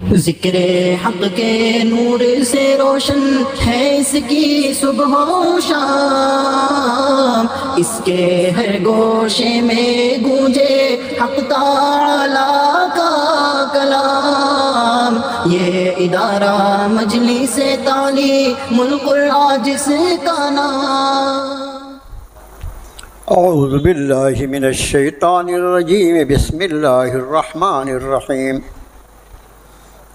ذکر حق کے نور سے روشن ہے اس کی صبح و شام، اس کے ہر گوشے میں گونجے حق تعالی کا کلام۔ یہ ادارہ مجلس تعلیم القرآن کا نام۔ اعوذ باللہ من الشیطان الرجیم، بسم اللہ الرحمن الرحیم۔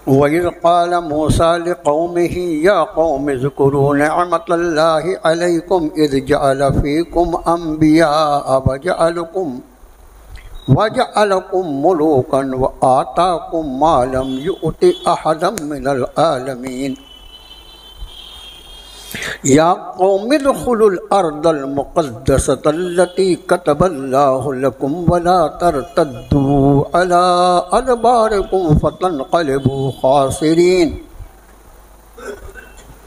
وَإِذْ قَالَ مُوسَىٰ لِقَوْمِهِ يَا قَوْمِ اذْكُرُوا نِعْمَةَ اللَّهِ عَلَيْكُمْ إِذْ جَعَلَ فِيكُمْ أَنْبِيَاءَ وَجَعَلَكُمْ مُلُوكًا وَآتَاكُمْ مَا لَمْ يُؤْتِ أَحَدًا مِنَ الْعَالَمِينَ۔ يَا قَوْمِ ادْخُلُوا الْأَرْضَ الْمُقَدَّسَةَ الَّتِي كَتَبَ اللَّهُ لَكُمْ وَلَا تَرْتَدُّوا عَلَىٰ أَدْبَارِكُمْ فَتَنْقَلِبُوا خَاسِرِينَ۔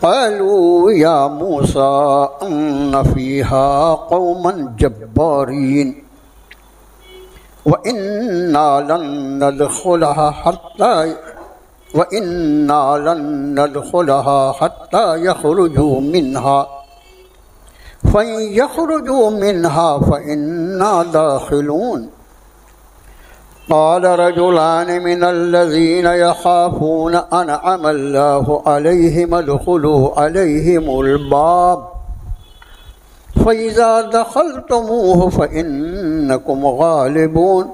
قَالُوا يَا مُوسَىٰ إِنَّ فِيهَا قَوْمًا جَبَّارِينَ وَإِنَّا لَن نَّدْخُلَهَا حَتَّىٰ يَخْرُجُوا مِنْهَا فَإِن يَخْرُجُوا مِنْهَا فَإِنَّا دَاخِلُونَ۔ قَالَ رَجُلَانِ مِنَ الَّذِينَ يَخَافُونَ أَنْعَمَ اللَّهُ عَلَيْهِمُ ادْخُلُوا عَلَيْهِمُ الْبَابَ فَإِذَا دَخَلْتُمُوهُ فَإِنَّكُمْ غَالِبُونَ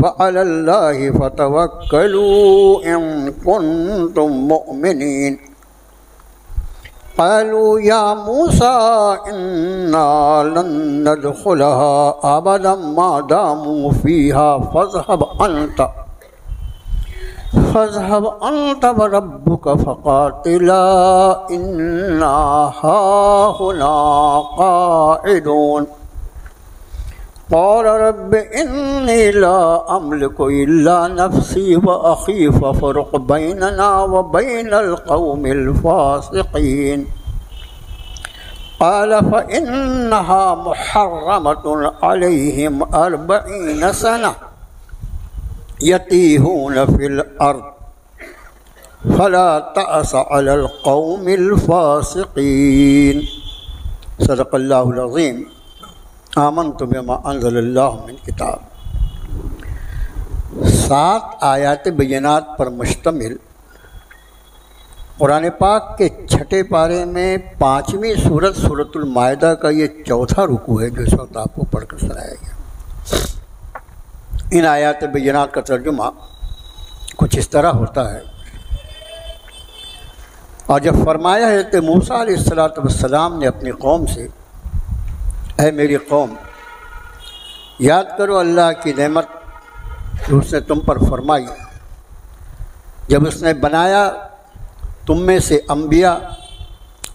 وَعَلَى اللَّهِ فَتَوَكَّلُوا إِن كُنتُم مُّؤْمِنِينَ۔ قَالُوا يَا مُوسَىٰ إِنَّا لَن نَّدْخُلَهَا أَبَدًا مَّا دَامُوا فِيهَا فاذهب أنت وربك فقاتلا إنا هاهنا قاعدون۔ قال رب إني لا أملك إلا نفسي وأخي فافرق بيننا وبين القوم الفاسقين۔ قال فإنها محرمة عليهم 40 سنة يتيهون في الأرض فلا تأس على القوم الفاسقين۔ صدق اللہ العظیم۔ آمنت بما انزل اللہ من کتاب۔ 7 آیات بینات پر مشتمل قرآن پاک کے 6 پارے میں 5ویں سورت سورۃ المائدہ کا یہ 4تھا رکوع ہے جو اس وقت آپ کو پڑھ کر سنایا گیا۔ ان آیات بینات کا ترجمہ کچھ اس طرح ہوتا ہے۔ اور جب فرمایا ہے کہ موسیٰ علیہ السلام نے اپنی قوم سے، اے میری قوم، یاد کرو اللہ کی نعمت جو اس نے تم پر فرمائی جب اس نے بنایا تم میں سے انبیاء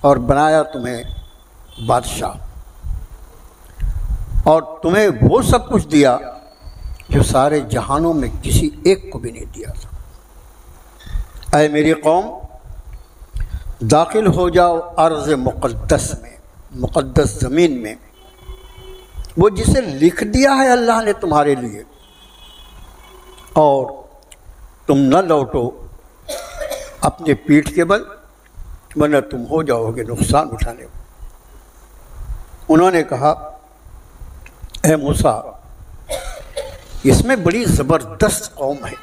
اور بنایا تمہیں بادشاہ، اور تمہیں وہ سب کچھ دیا جو سارے جہانوں میں کسی ایک کو بھی نہیں دیا تھا۔ اے میری قوم، داخل ہو جاؤ ارض مقدس میں، مقدس زمین میں، وہ جسے لکھ دیا ہے اللہ نے تمہارے لیے، اور تم نہ لوٹو اپنے پیٹھ کے بل، ورنہ تم ہو جاؤ گے نقصان اٹھانے۔ انہوں نے کہا اے موسیٰ، اس میں بڑی زبردست قوم ہے،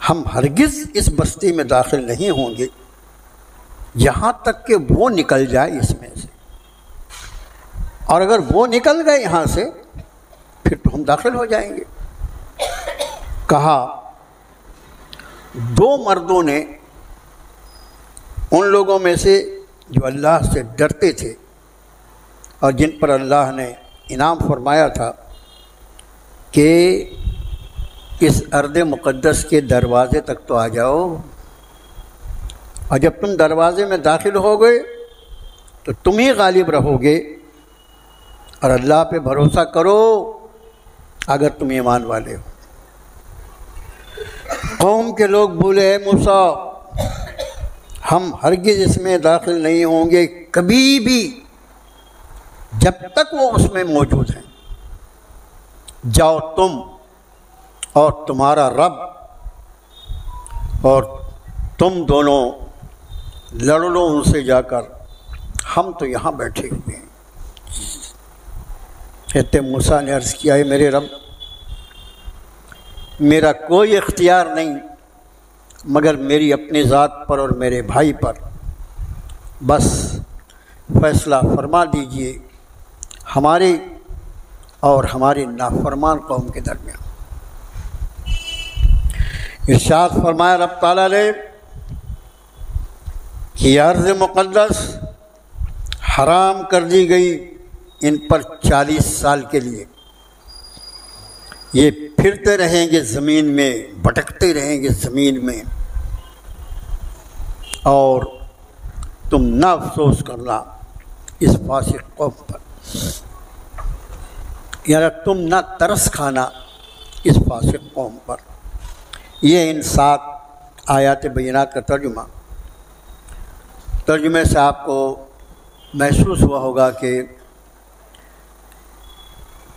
ہم ہرگز اس بستی میں داخل نہیں ہوں گے یہاں تک کہ وہ نکل جائے اس میں سے، اور اگر وہ نکل گئے یہاں سے پھر تو ہم داخل ہو جائیں گے۔ کہا 2 مردوں نے ان لوگوں میں سے جو اللہ سے ڈرتے تھے اور جن پر اللہ نے انعام فرمایا تھا کہ اس ارض مقدس کے دروازے تک تو آ جاؤ، اور جب تم دروازے میں داخل ہو گئے تو تم ہی غالب رہو گے، اور اللہ پہ بھروسہ کرو اگر تم ایمان والے ہو۔ قوم کے لوگ بولے اے موسیٰ، ہم ہرگز اس میں داخل نہیں ہوں گے کبھی بھی جب تک وہ اس میں موجود ہیں۔ جاؤ تم اور تمہارا رب اور تم دونوں لڑ لو ان سے جا کر، ہم تو یہاں بیٹھے ہوئے ہیں۔ کہتے موسیٰ نے عرض کیا ہے میرے رب، میرا کوئی اختیار نہیں مگر میری اپنی ذات پر اور میرے بھائی پر، بس فیصلہ فرما دیجئے ہمارے اور ہمارے نافرمان قوم کے درمیان۔ ارشاد فرمایا رب تعالیٰ نے کہ یہ ارض مقدس حرام کر دی گئی ان پر 40 سال کے لیے، یہ پھرتے رہیں گے زمین میں، بھٹکتے رہیں گے زمین میں، اور تم نہ افسوس کرنا اس فاسق قوم پر، یعنی تم نہ ترس کھانا اس فاسق قوم پر۔ یہ ان 7 آیات بینات کا ترجمے سے آپ کو محسوس ہوا ہوگا کہ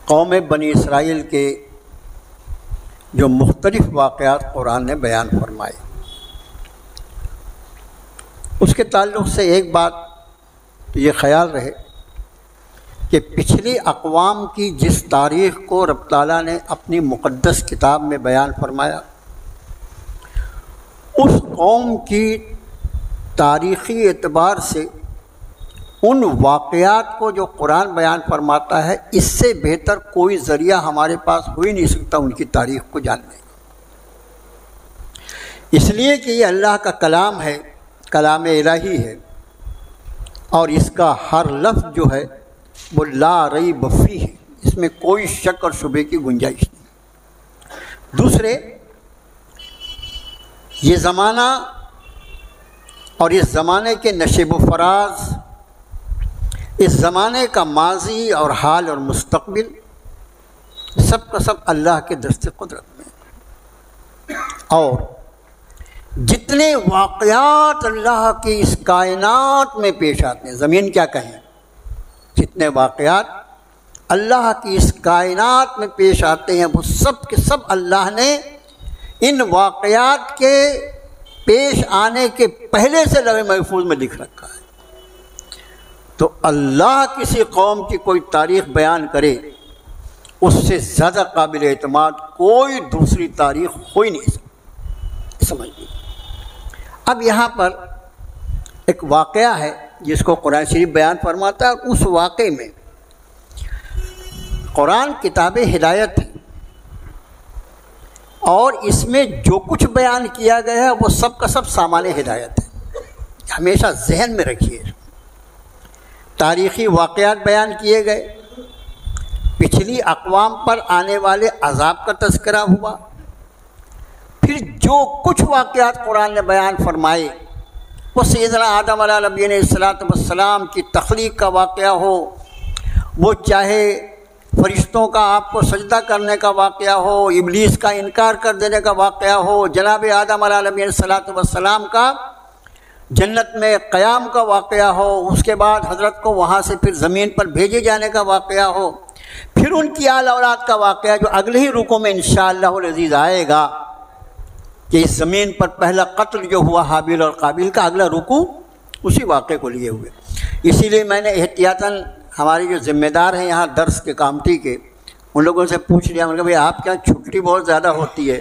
قوم بنی اسرائیل کے جو مختلف واقعات قرآن نے بیان فرمائے، اس کے تعلق سے ایک بات تو یہ خیال رہے کہ پچھلی اقوام کی جس تاریخ کو رب تعالیٰ نے اپنی مقدس کتاب میں بیان فرمایا، اس قوم کی تاریخی اعتبار سے ان واقعات کو جو قرآن بیان فرماتا ہے، اس سے بہتر کوئی ذریعہ ہمارے پاس ہو ہی نہیں سکتا ان کی تاریخ کو جاننے کا، اس لیے کہ یہ اللہ کا کلام ہے، کلام الہی ہے، اور اس کا ہر لفظ جو ہے وہ لا ریب فیہ ہے، اس میں کوئی شک اور شبے کی گنجائش نہیں۔ دوسرے، یہ زمانہ اور اس زمانے کے نشیب و فراز، اس زمانے کا ماضی اور حال اور مستقبل سب کا سب اللہ کے دست قدرت میں، اور جتنے واقعات اللہ کی اس کائنات میں پیش آتے ہیں، زمین کیا کہیں، جتنے واقعات اللہ کی اس کائنات میں پیش آتے ہیں وہ سب کے سب اللہ نے ان واقعات کے پیش آنے کے پہلے سے لوح محفوظ میں لکھ رکھا ہے۔ تو اللہ کسی قوم کی کوئی تاریخ بیان کرے، اس سے زیادہ قابل اعتماد کوئی دوسری تاریخ ہو ہی نہیں سکتی، سمجھیے۔ اب یہاں پر ایک واقعہ ہے جس کو قرآن شریف بیان فرماتا ہے، اور اس واقعے میں قرآن کتاب ہدایت ہے، اور اس میں جو کچھ بیان کیا گیا ہے وہ سب کا سب سامان ہدایت ہے، ہمیشہ ذہن میں رکھیے۔ تاریخی واقعات بیان کیے گئے، پچھلی اقوام پر آنے والے عذاب کا تذکرہ ہوا، پھر جو کچھ واقعات قرآن نے بیان فرمائے، وہ سیدنا آدم علیہ نبینا الصلاۃ والسلام کی تخلیق کا واقعہ ہو، وہ چاہے فرشتوں کا آپ کو سجدہ کرنے کا واقعہ ہو، ابلیس کا انکار کر دینے کا واقعہ ہو، جناب آدم علیہ نبینا الصلاۃ والسلام کا جنت میں قیام کا واقعہ ہو، اس کے بعد حضرت کو وہاں سے پھر زمین پر بھیجے جانے کا واقعہ ہو، پھر ان کی آل اولاد کا واقعہ جو اگلے ہی رکوع میں انشاءاللہ العزیز آئے گا، کہ اس زمین پر پہلا قتل جو ہوا حابیل اور قابیل کا، اگلا رکوع اسی واقعے کو لیے ہوئے۔ اسی لیے میں نے احتیاطاً ہماری جو ذمہ دار ہیں یہاں درس کے کامٹی کے، ان لوگوں سے پوچھ لیا، میں نے کہا بھائی آپ کیا چھٹی بہت زیادہ ہوتی ہے،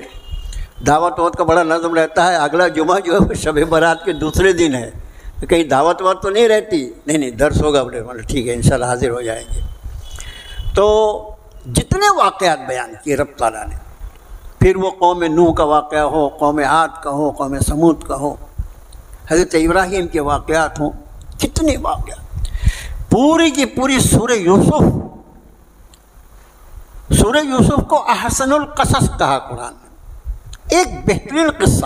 دعوت وعت کا بڑا نظم رہتا ہے، اگلا جمعہ جو ہے وہ شب برات کے دوسرے دن ہے، کہیں دعوت وعت تو نہیں رہتی؟ نہیں درس ہوگا، بولے ٹھیک ہے انشاءاللہ حاضر ہو جائیں گے۔ تو جتنے واقعات بیان کیے رب تعالیٰ نے، پھر وہ قوم نوح کا واقعہ ہو، قوم عاد کا ہو، قوم سمود کا ہو، حضرت ابراہیم کے واقعات ہوں، کتنے واقعات، پوری کی پوری سورہ یوسف کو احسن القصص کہا قرآن نے، ایک بہترین قصہ،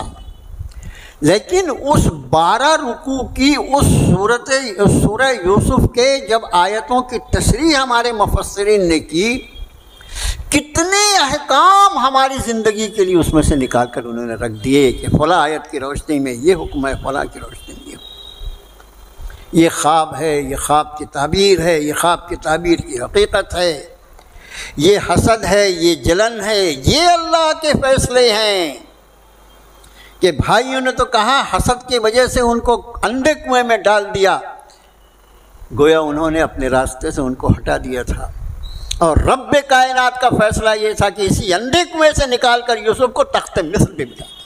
لیکن اس 12 رکوع کی اس سورہ یوسف کے جب آیتوں کی تشریح ہمارے مفسرین نے کی، کتنے احکام ہماری زندگی کے لیے اس میں سے نکال کر انہوں نے رکھ دیے کہ فلاں آیت کی روشنی میں یہ حکم ہے، فلاں کی روشنی میں یہ خواب ہے، یہ خواب کی تعبیر ہے، یہ خواب کی تعبیر کی حقیقت ہے، یہ حسد ہے، یہ جلن ہے، یہ اللہ کے فیصلے ہیں کہ بھائیوں نے تو کہا حسد کی وجہ سے ان کو اندھے کنویں میں ڈال دیا، گویا انہوں نے اپنے راستے سے ان کو ہٹا دیا تھا، اور رب کائنات کا فیصلہ یہ تھا کہ اسی اندھے کنویں سے نکال کر یوسف کو تخت مصر پہ بٹھا دیا۔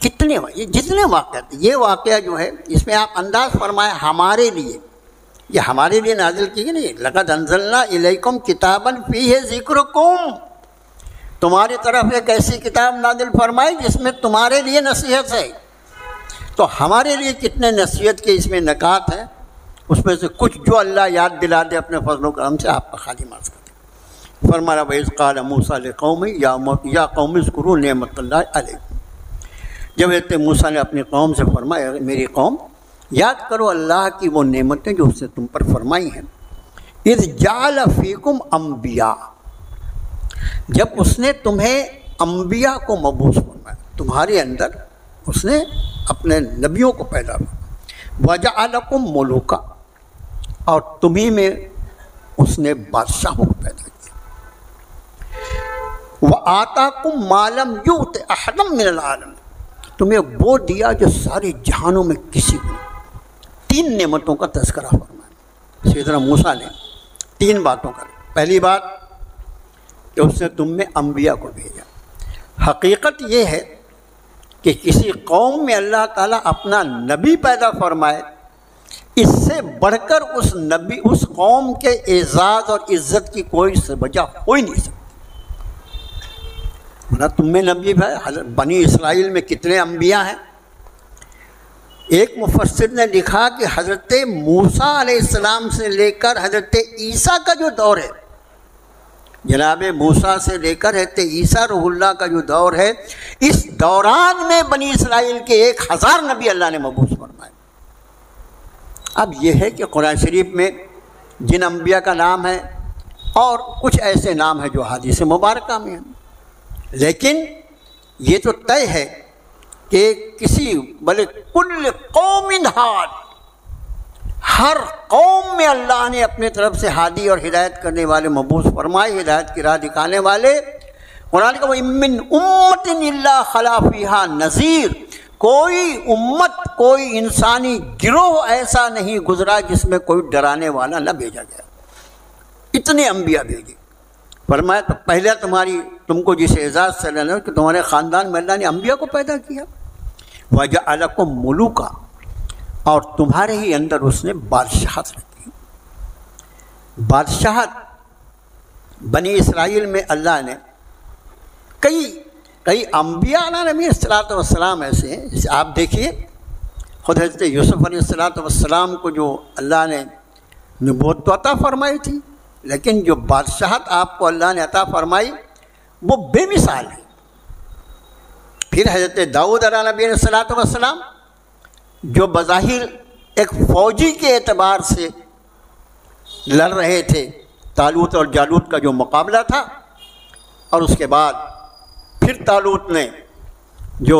کتنے یہ جتنے واقعات، یہ واقعہ جو ہے اس میں آپ انداز فرمائیں ہمارے لیے، یہ ہمارے لیے نازل کی گئی نہیں، لقد انزلنا الیکم کتابا فیہ ذکرکم، تمہاری طرف ایک ایسی کتاب نازل فرمائی جس میں تمہارے لیے نصیحت ہے۔ تو ہمارے لیے کتنے نصیحت کے اس میں نکات ہیں، اس میں سے کچھ جو اللہ یاد دلا دے اپنے فضل و کرم سے آپ کا خالی مارز کر دے۔ فرمایا وَإِذْ قَالَ مُوسَىٰ لِقَوْمِهِ يَا قَوْمِ اذْكُرُوا نِعْمَتَ اللَّهِ عَلَيْكُمْ، جب حضرت موسیٰ نے اپنی قوم سے فرمایا میری قوم یاد کرو اللہ کی وہ نعمتیں جو اس نے تم پر فرمائی ہیں، اذ جعل فیکم انبیاء، جب اس نے تمہیں انبیاء کو مبعوث فرمایا، تمہارے اندر اس نے اپنے نبیوں کو پیدا فرمایا، وجعلکم ملوکا، اور تمہیں میں اس نے بادشاہوں کو پیدا کیا، وآتاکم ما لم یؤت احدا من العالمین، تمہیں وہ دیا جو سارے جہانوں میں کسی کو نہیں۔ 3 نعمتوں کا تذکرہ فرمایا سیدنا موسیٰ نے، 3 باتوں کا۔ پہلی بات کہ اس نے تم میں انبیاء کو بھیجا۔ حقیقت یہ ہے کہ کسی قوم میں اللہ تعالیٰ اپنا نبی پیدا فرمائے، اس سے بڑھ کر اس نبی اس قوم کے اعزاز اور عزت کی کوئی وجہ ہو ہی نہیں سکتی۔ تم میں نبی ہے، بنی اسرائیل میں کتنے انبیاء ہیں؟ ایک مفسر نے لکھا کہ حضرت موسیٰ علیہ السلام سے لے کر حضرت عیسیٰ کا جو دور ہے، جناب موسیٰ سے لے کر حضرت عیسیٰ روح اللہ کا جو دور ہے، اس دوران میں بنی اسرائیل کے 1000 نبی اللہ نے مبعوث فرمائے۔ اب یہ ہے کہ قرآن شریف میں جن انبیاء کا نام ہے اور کچھ ایسے نام ہیں جو حدیث مبارکہ میں ہیں، لیکن یہ تو طے ہے کہ کسی بلے کل قوم ہاد، ہر قوم میں اللہ نے اپنے طرف سے ہادی اور ہدایت کرنے والے مبعوث فرمائے، ہدایت کی راہ دکھانے والے۔ قرآن کا وَإِن مِّن أُمَّةٍ إِلَّا خَلَا فِيهَا نَذِيرٌ، کوئی امت، کوئی انسانی گروہ ایسا نہیں گزرا جس میں کوئی ڈرانے والا نہ بھیجا گیا۔ اتنے انبیاء بھیجے۔ فرمایا تو پہلے تم کو جس اعزاز سے لینا کہ تمہارے خاندان میں اللہ نے انبیاء کو پیدا کیا، وَجَعَلَكُم مُلُوكًا، اور تمہارے ہی اندر اس نے بادشاہت رکھی۔ بادشاہت بنی اسرائیل میں اللہ نے کئی انبیاء علیہ الصلوۃ والسلام ایسے ہیں، جیسے آپ دیکھیے خود حضرت یوسف علیہ الصلوۃ والسلام کو جو اللہ نے نبوت تو عطا فرمائی تھی، لیکن جو بادشاہت آپ کو اللہ نے عطا فرمائی وہ بے مثال ہے۔ پھر حضرت داؤد علیہ نبی الصلوۃ والسلام جو بظاہر ایک فوجی کے اعتبار سے لڑ رہے تھے، طالوت اور جالوت کا جو مقابلہ تھا، اور اس کے بعد پھر طالوت نے جو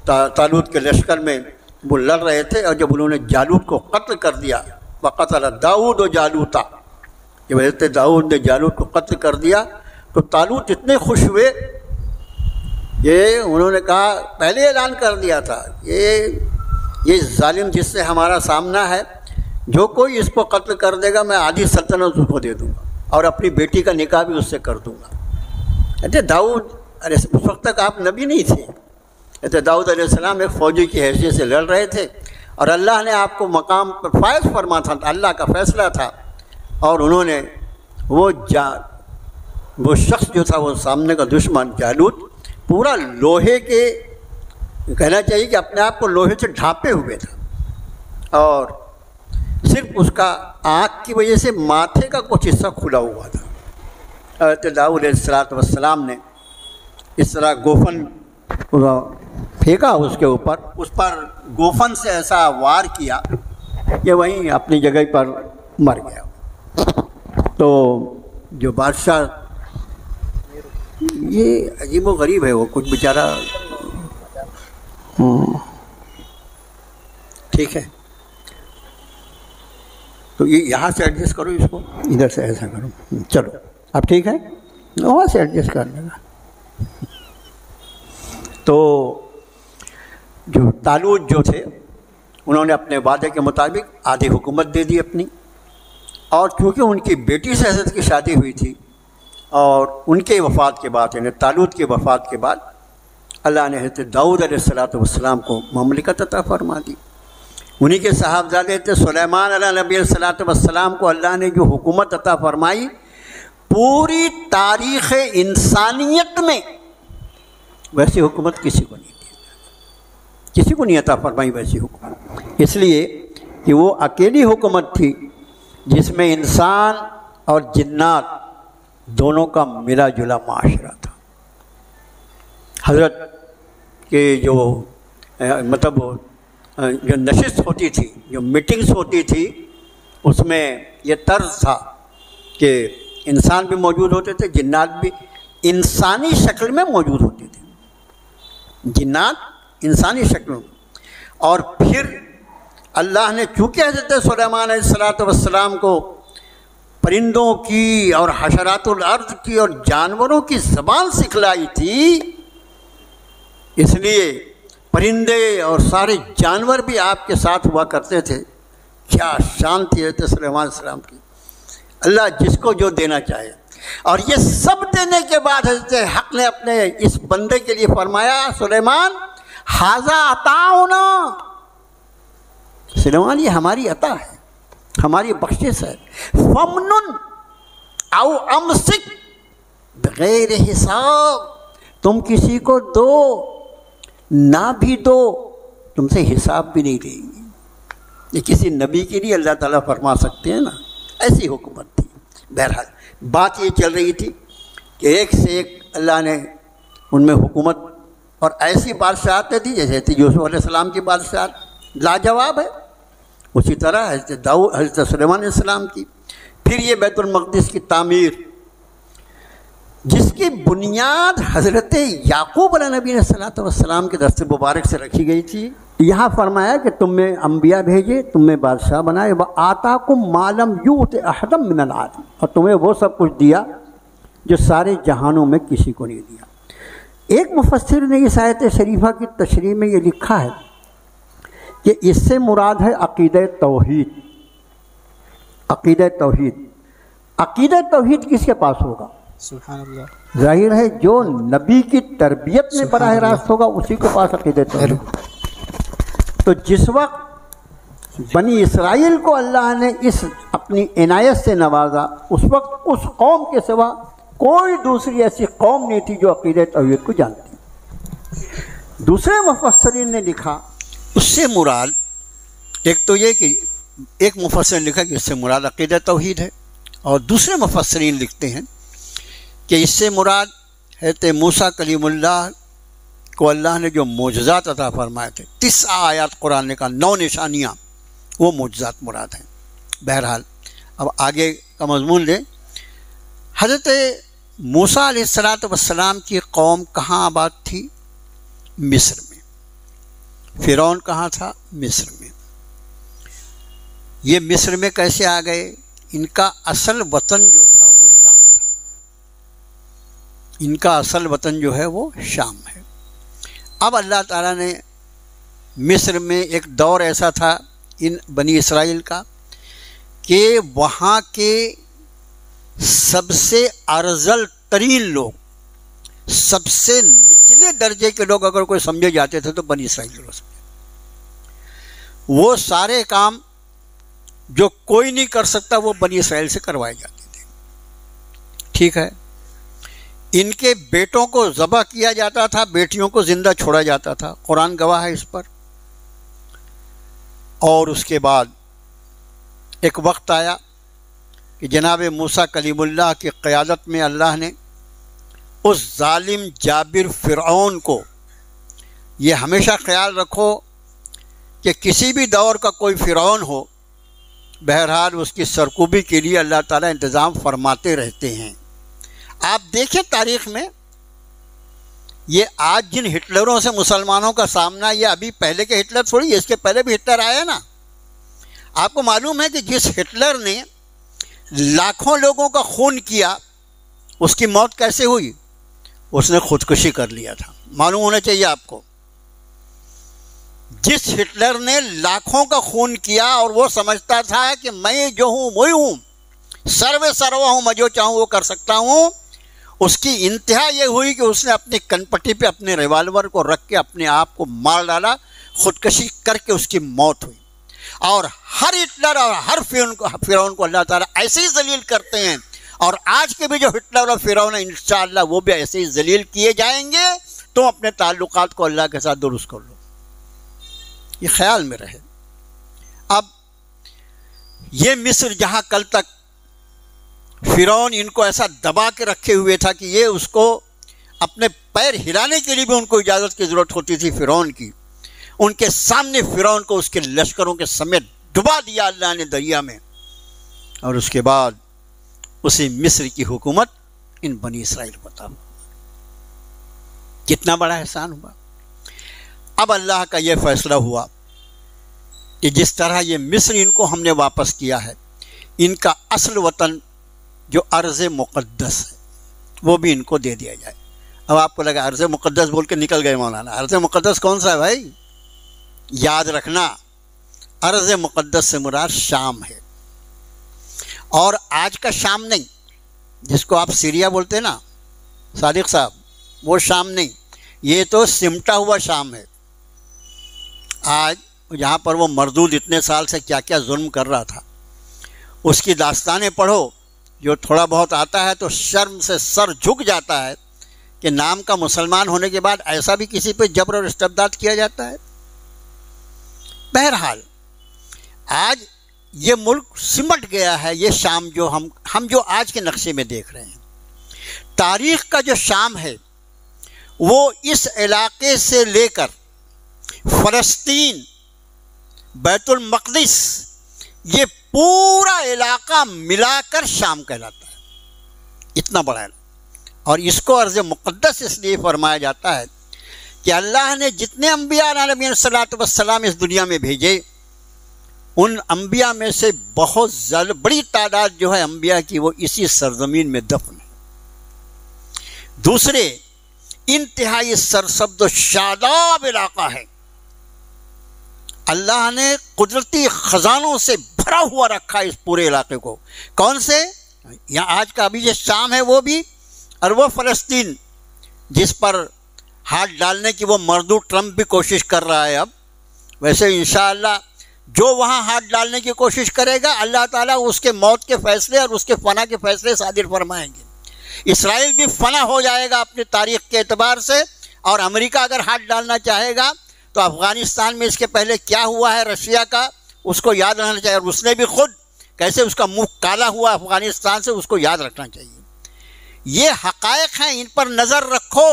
طالوت کے لشکر میں وہ لڑ رہے تھے، اور جب انہوں نے جالوت کو قتل کر دیا، وقتل داؤد و جالوتا، جب حضرت داؤد نے جالوت کو قتل کر دیا تو طالوت اتنے خوش ہوئے کہ انہوں نے کہا، پہلے اعلان کر دیا تھا یہ ظالم جس سے ہمارا سامنا ہے، جو کوئی اس کو قتل کر دے گا میں آدھی سلطنت اس کو دے دوں گا اور اپنی بیٹی کا نکاح بھی اس سے کر دوں گا۔ حضرت داؤد، اس وقت تک آپ نبی نہیں تھے، حضرت داؤد علیہ السلام ایک فوجی کی حیثیت سے لڑ رہے تھے، اور اللہ نے آپ کو مقام پر فائز فرما تھا، اللہ کا فیصلہ تھا، اور انہوں نے وہ شخص جو تھا، وہ سامنے کا دشمن جالوت، پورا لوہے کے، کہنا چاہیے کہ اپنے آپ کو لوہے سے ڈھانپے ہوئے تھا، اور صرف اس کا آنکھ کی وجہ سے ماتھے کا کچھ حصہ کھلا ہوا تھا۔ حضرت داؤد علیہ السلام نے اس طرح گوفن پھینکا اس کے اوپر، اس پر گوفن سے ایسا وار کیا کہ وہیں اپنی جگہ پر مر گیا۔ تو جو بادشاہ، یہ عجیب و غریب ہے، وہ کچھ بیچارہ، ٹھیک ہے، تو یہ یہاں سے ایڈجسٹ کرو، اس کو ادھر سے ایسا کرو، چلو اب ٹھیک ہے، وہاں سے ایڈجسٹ کر لے گا۔ تو جو طالوت جو تھے انہوں نے اپنے وعدے کے مطابق آدھی حکومت دے دی اپنی، اور چونکہ ان کی بیٹی سے حضرت کی شادی ہوئی تھی اور ان کے وفات کے بعد یعنی طالوت کے وفات کے بعد اللہ نے حضرت داؤد علیہ السلام کو مملکت عطا فرما دی۔ انہی کے صاحبزادے تھے سلیمان علیہ نبی السلام کو اللہ نے جو حکومت عطا فرمائی، پوری تاریخ انسانیت میں ویسی حکومت کسی کو نہیں دی، کسی کو نہیں عطا فرمائی ویسی حکومت، اس لیے کہ وہ اکیلی حکومت تھی جس میں انسان اور جنات دونوں کا ملا جلا معاشرہ تھا۔ حضرت کے جو مطلب جو نشست ہوتی تھی، جو میٹنگز ہوتی تھی، اس میں یہ طرز تھا کہ انسان بھی موجود ہوتے تھے، جنات بھی انسانی شکل میں موجود ہوتے تھے، جنات انسانی شکل میں۔ اور پھر اللہ نے چونکہ حضرت سلیمان علیہ السلام کو پرندوں کی اور حشرات الارض کی اور جانوروں کی زبان سکھلائی تھی، اس لیے پرندے اور سارے جانور بھی آپ کے ساتھ ہوا کرتے تھے۔ کیا شان تھی حضرت سلیمان علیہ السلام کی، اللہ جس کو جو دینا چاہے۔ اور یہ سب دینے کے بعد حضرت حق نے اپنے اس بندے کے لیے فرمایا، سلیمان ھذا عطاؤنا، سلیمان یہ ہماری عطا ہے، ہماری بخشش ہے، فمنن او امسک بغیر حساب، تم کسی کو دو نہ بھی دو، تم سے حساب بھی نہیں لیں گے۔ یہ کسی نبی کے لیے اللہ تعالیٰ فرما سکتے ہیں نا، ایسی حکومت تھی۔ بہرحال بات یہ چل رہی تھی کہ ایک سے ایک اللہ نے ان میں حکومت اور ایسی بادشاہتیں تھی جیسے تھی یوسف علیہ السلام کی بادشاہت لاجواب ہے، اسی طرح حضرت سلیمان علیہ السلام کی۔ پھر یہ بیت المقدس کی تعمیر جس کی بنیاد حضرت یعقوب علیہ نبی علیہ السلام کے دست مبارک سے رکھی گئی تھی، یہاں فرمایا کہ تم میں انبیاء بھیجے، تم میں بادشاہ بنائے، وَآتَاكُمْ مَا لَمْ يُؤْتِ أَحَدًا مِّنَ الْعَالَمِينَ، اور تمہیں وہ سب کچھ دیا جو سارے جہانوں میں کسی کو نہیں دیا۔ ایک مفسر نے اس آیت شریفہ کی تشریح میں یہ لکھا ہے کہ اس سے مراد ہے عقیدہ توحید۔ عقیدہ توحید، عقیدہ توحید کس کے پاس ہوگا؟ سبحان اللہ، ظاہر ہے جو نبی کی تربیت میں براہ راست ہوگا اسی کے پاس عقیدہ توحید۔ تو جس وقت بنی اسرائیل کو اللہ نے اس اپنی عنایت سے نوازا، اس وقت اس قوم کے سوا کوئی دوسری ایسی قوم نہیں تھی جو عقیدہ توحید کو جانتی۔ دوسرے مفسرین نے لکھا اس سے مراد، ایک تو یہ کہ ایک مفسر نے لکھا کہ اس سے مراد عقیدہ توحید ہے، اور دوسرے مفسرین لکھتے ہیں کہ اس سے مراد حضرت موسیٰ کلیم اللہ کو اللہ نے جو معجزات عطا فرمائے تھے، 9 آیات قرآن کا، 9 نشانیاں، وہ معجزات مراد ہیں۔ بہرحال اب آگے کا مضمون لیں۔ حضرت موسیٰ علیہ السلام کی قوم کہاں آباد تھی؟ مصر میں۔ فرعون کہاں تھا؟ مصر میں۔ یہ مصر میں کیسے آ گئے؟ ان کا اصل وطن جو تھا وہ شام تھا، ان کا اصل وطن جو ہے وہ شام ہے۔ اب اللہ تعالیٰ نے مصر میں ایک دور ایسا تھا ان بنی اسرائیل کا کہ وہاں کے سب سے ارذل ترین لوگ، سب سے نچلے درجے کے لوگ اگر کوئی سمجھے جاتے تھے تو بنی اسرائیل لوگ سمجھے۔ وہ سارے کام جو کوئی نہیں کر سکتا وہ بنی اسرائیل سے کروائے جاتے تھے، ٹھیک ہے۔ ان کے بیٹوں کو ذبح کیا جاتا تھا، بیٹیوں کو زندہ چھوڑا جاتا تھا، قرآن گواہ ہے اس پر۔ اور اس کے بعد ایک وقت آیا کہ جناب موسیٰ کلیم اللہ کی قیادت میں اللہ نے اس ظالم جابر فرعون کو، یہ ہمیشہ خیال رکھو کہ کسی بھی دور کا کوئی فرعون ہو، بہرحال اس کی سرکوبی کے لیے اللہ تعالیٰ انتظام فرماتے رہتے ہیں۔ آپ دیکھیں تاریخ میں یہ آج جن ہٹلروں سے مسلمانوں کا سامنا، یہ ابھی پہلے کے ہٹلر تھوڑی، اس کے پہلے بھی ہٹلر آیا نا۔ آپ کو معلوم ہے کہ جس ہٹلر نے لاکھوں لوگوں کا خون کیا، اس کی موت کیسے ہوئی؟ اس نے خودکشی کر لیا تھا۔ معلوم ہونا چاہیے آپ کو، جس ہٹلر نے لاکھوں کا خون کیا اور وہ سمجھتا تھا کہ میں جو ہوں وہی ہوں، سروا ہوں، میں جو چاہوں وہ کر سکتا ہوں، اس کی انتہا یہ ہوئی کہ اس نے اپنی کنپٹی پہ اپنے ریوالور کو رکھ کے اپنے آپ کو مار ڈالا، خودکشی کر کے اس کی موت ہوئی۔ اور ہر ہٹلر اور ہر فرعون کو اللہ تعالیٰ ایسے ہی ذلیل کرتے ہیں، اور آج کے بھی جو ہٹلر اور فرعون ہیں انشاءاللہ وہ بھی ایسے ہی ذلیل کیے جائیں گے۔ تم اپنے تعلقات کو اللہ کے ساتھ درست کر لو، یہ خیال میں رہے۔ اب یہ مصر جہاں کل تک فرعون ان کو ایسا دبا کے رکھے ہوئے تھا کہ یہ اس کو اپنے پیر ہلانے کے لیے بھی ان کو اجازت کی ضرورت ہوتی تھی فرعون کی، ان کے سامنے فرعون کو اس کے لشکروں کے سمیت ڈبا دیا اللہ نے دریا میں، اور اس کے بعد اسی مصر کی حکومت ان بنی اسرائیل کو عطا ہوا۔ کتنا بڑا احسان ہوا۔ اب اللہ کا یہ فیصلہ ہوا کہ جس طرح یہ مصر ان کو ہم نے واپس کیا ہے، ان کا اصل وطن جو ارض مقدس ہے وہ بھی ان کو دے دیا جائے۔ اب آپ کو لگا ارض مقدس بول کے نکل گئے مولانا، ارض مقدس کون سا ہے بھائی؟ یاد رکھنا، ارض مقدس سے مراد شام ہے، اور آج کا شام نہیں، جس کو آپ سیریا بولتے ہیں نا صادق صاحب، وہ شام نہیں، یہ تو سمٹا ہوا شام ہے۔ آج جہاں پر وہ مردود اتنے سال سے کیا کیا ظلم کر رہا تھا، اس کی داستانیں پڑھو، جو تھوڑا بہت آتا ہے تو شرم سے سر جھک جاتا ہے کہ نام کا مسلمان ہونے کے بعد ایسا بھی کسی پہ جبر اور استبداد کیا جاتا ہے۔ بہرحال آج یہ ملک سمٹ گیا ہے، یہ شام جو ہم جو آج کے نقشے میں دیکھ رہے ہیں، تاریخ کا جو شام ہے وہ اس علاقے سے لے کر فلسطین، بیت المقدس، یہ پورا علاقہ ملا کر شام کہلاتا ہے، اتنا بڑا علاقہ۔ اور اس کو ارض مقدس اس لیے فرمایا جاتا ہے کہ اللہ نے جتنے انبیاء علیہ السلام اس دنیا میں بھیجے، ان انبیاء میں سے بہت زیادہ بڑی تعداد جو ہے انبیاء کی وہ اسی سرزمین میں دفن ہے۔ دوسرے، انتہائی سرسبز و شاداب علاقہ ہے، اللہ نے قدرتی خزانوں سے بھرا ہوا رکھا اس پورے علاقے کو۔ کون سے؟ یہاں آج کا ابھی جو شام ہے وہ بھی، اور وہ فلسطین جس پر ہاتھ ڈالنے کی وہ مردود ٹرمپ بھی کوشش کر رہا ہے۔ اب ویسے انشاءاللہ جو وہاں ہاتھ ڈالنے کی کوشش کرے گا اللہ تعالیٰ اس کے موت کے فیصلے اور اس کے فنا کے فیصلے صادر فرمائیں گے۔ اسرائیل بھی فنا ہو جائے گا اپنی تاریخ کے اعتبار سے، اور امریکہ اگر ہاتھ ڈالنا چاہے گا تو افغانستان میں اس کے پہلے کیا ہوا ہے رشیا کا، اس کو یاد رکھنا چاہیے، اور اس نے بھی خود کیسے اس کا منہ کالا ہوا افغانستان سے، اس کو یاد رکھنا چاہیے۔ یہ حقائق ہیں، ان پر نظر رکھو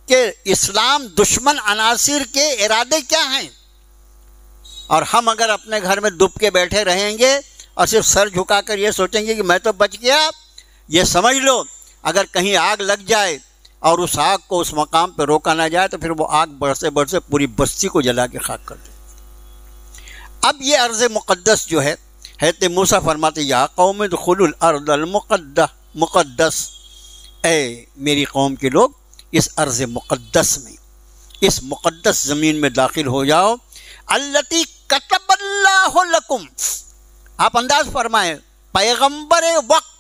کہ اسلام دشمن عناصر کے ارادے کیا ہیں، اور ہم اگر اپنے گھر میں دب کے بیٹھے رہیں گے اور صرف سر جھکا کر یہ سوچیں گے کہ میں تو بچ گیا، یہ سمجھ لو اگر کہیں آگ لگ جائے اور اس آگ کو اس مقام پہ روکا نہ جائے تو پھر وہ آگ بڑھتے بڑھتے پوری بستی کو جلا کے خاک کر دے۔ اب یہ ارض مقدس جو ہے، حضرت موسیٰ فرماتے یا قوم ادخلوا الارض المقدس، اے میری قوم کے لوگ اس ارض مقدس میں، اس مقدس زمین میں داخل ہو جاؤ، التی کتب اللہ لکم۔ آپ انداز فرمائیں، پیغمبر وقت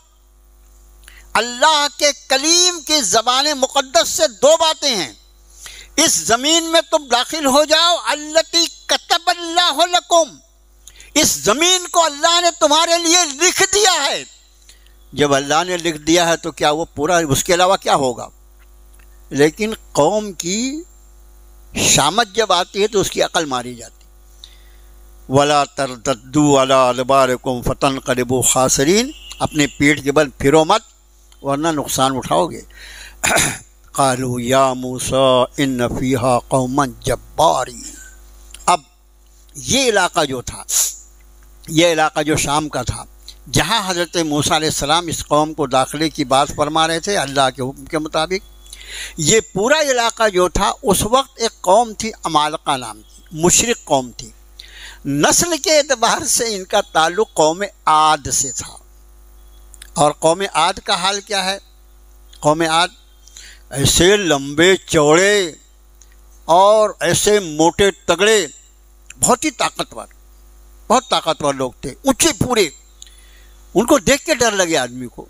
اللہ کے کلیم کی زبان مقدس سے دو باتیں ہیں، اس زمین میں تم داخل ہو جاؤ، التی کتب اللہ لکم، اس زمین کو اللہ نے تمہارے لیے لکھ دیا ہے۔ جب اللہ نے لکھ دیا ہے تو کیا وہ پورا، اس کے علاوہ کیا ہوگا؟ لیکن قوم کی شامت جب آتی ہے تو اس کی عقل ماری جاتی۔ وَلَا تَرْتَدُّوا عَلَىٰ أَدْبَارِكُمْ فَتَنْقَلِبُوا خَاسِرِينَ، اپنے پیٹھ کے بل پھرو مت ورنہ نقصان اٹھاؤ گے۔ قَالُوا يَا مُوسَىٰ إِنَّ فِيهَا قَوْمًا جَبَّارِينَ۔ اب یہ علاقہ جو تھا، یہ علاقہ جو شام کا تھا، جہاں حضرت موسیٰ علیہ السلام اس قوم کو داخلے کی بات فرما رہے تھے اللہ کے حکم کے مطابق، یہ پورا علاقہ جو تھا اس وقت ایک قوم تھی عمالقہ نام کی، مشرک قوم تھی۔ نسل کے اعتبار سے ان کا تعلق قوم عاد سے تھا، اور قوم عاد کا حال کیا ہے؟ قوم عاد ایسے لمبے چوڑے اور ایسے موٹے تگڑے، بہت ہی طاقتور لوگ تھے، اونچے پورے. ان کو دیکھ کے ڈر لگے آدمی کو.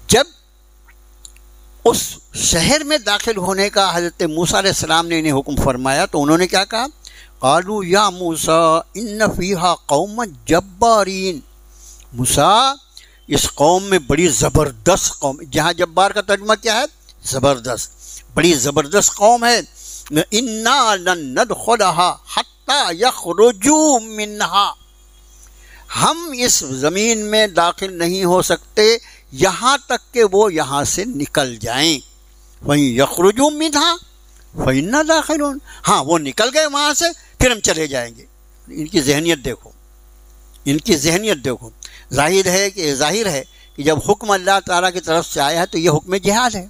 جب اس شہر میں داخل ہونے کا حضرت موسیٰ علیہ السلام نے انہیں حکم فرمایا تو انہوں نے کیا کہا؟ قالوا یا موسیٰ ان فیہا قوما جبارین. موسیٰ اس قوم میں بڑی زبردست قوم، جہاں جبار کا ترجمہ کیا ہے؟ زبردست، بڑی زبردست قوم ہے. انا لن ندخلها حتی یخرجوا منہا. ہم اس زمین میں داخل نہیں ہو سکتے یہاں تک کہ وہ یہاں سے نکل جائیں. وہیں یخرجوا منہا فإنا داخلون. ہاں وہ نکل گئے وہاں سے پھر ہم چلے جائیں گے. ان کی ذہنیت دیکھو. ظاہر ہے کہ جب حکم اللہ تعالیٰ کی طرف سے آیا ہے تو یہ حکم جہاد ہے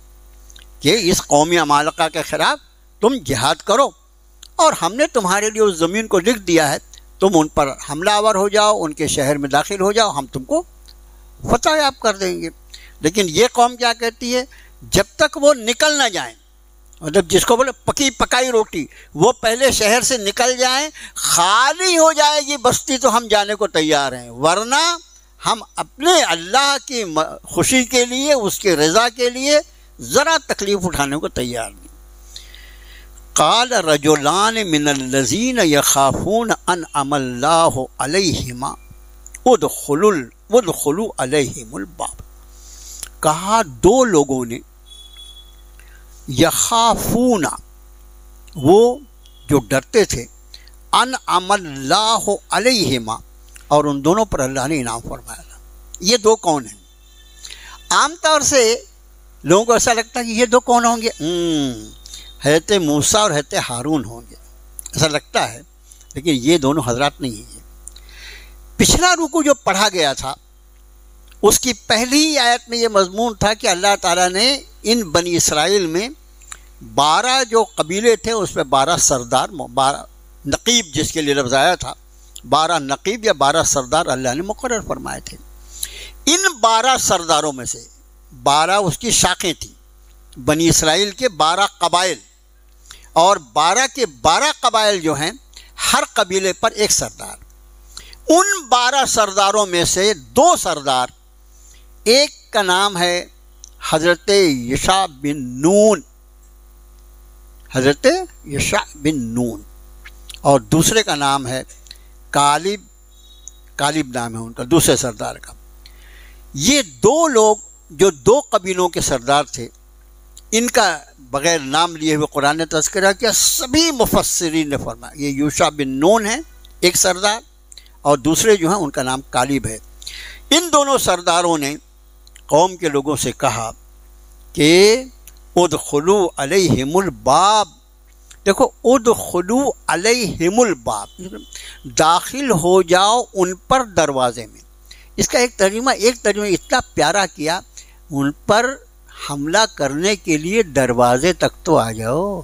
کہ اس قومی عمالقہ کے خلاف تم جہاد کرو، اور ہم نے تمہارے لیے اس زمین کو لکھ دیا ہے، تم ان پر حملہ آور ہو جاؤ، ان کے شہر میں داخل ہو جاؤ، ہم تم کو فتح یاب کر دیں گے. لیکن یہ قوم کیا کہتی ہے؟ جب تک وہ نکل نہ جائیں، مطلب جس کو بولے پکی پکائی روٹی، وہ پہلے شہر سے نکل جائیں، خالی ہو جائے گی بستی تو ہم جانے کو تیار ہیں، ورنہ ہم اپنے اللہ کی خوشی کے لیے، اس کی رضا کے لیے ذرا تکلیف اٹھانے کو تیار نہیں. قال رجلان من الذین یخافون انعم اللہ علیہما ادخلوا علیہم الباب. کہا دو لوگوں نے، یخافون وہ جو ڈرتے تھے، انعم اللہ علیہما اور ان دونوں پر اللہ نے انعام فرمایا تھا. یہ دو کون ہیں؟ عام طور سے لوگوں کو ایسا لگتا ہے کہ یہ دو کون ہوں گے؟ حضرت موسیٰ اور حضرت ہارون ہوں گے، ایسا لگتا ہے، لیکن یہ دونوں حضرات نہیں ہیں. پچھلا رکوع جو پڑھا گیا تھا اس کی پہلی آیت میں یہ مضمون تھا کہ اللہ تعالیٰ نے ان بنی اسرائیل میں 12 جو قبیلے تھے اس میں 12 سردار، 12 نقیب جس کے لیے لفظ آیا تھا، 12 نقیب یا 12 سردار اللہ نے مقرر فرمائے تھے. ان 12 سرداروں میں سے 12 اس کی شاخیں تھیں، بنی اسرائیل کے 12 قبائل، اور 12 کے 12 قبائل جو ہیں ہر قبیلے پر ایک سردار. ان 12 سرداروں میں سے 2 سردار، ایک کا نام ہے حضرت یشع بن نون، اور دوسرے کا نام ہے کالب نام ہے ان کا دوسرے سردار کا. یہ 2 لوگ جو 2 قبیلوں کے سردار تھے، ان کا بغیر نام لیے ہوئے قرآن نے تذکرہ کیا. سبھی مفسرین نے فرمایا یہ یوشع بن نون ہے ایک سردار، اور دوسرے جو ہیں ان کا نام کالب ہے. ان دونوں سرداروں نے قوم کے لوگوں سے کہا کہ ادخلوا علیہم الباب. دیکھو ادخلوا علیہم الباب، داخل ہو جاؤ ان پر دروازے میں. اس کا ایک ترجمہ اتنا پیارا کیا، ان پر حملہ کرنے کے لیے دروازے تک تو آ جاؤ.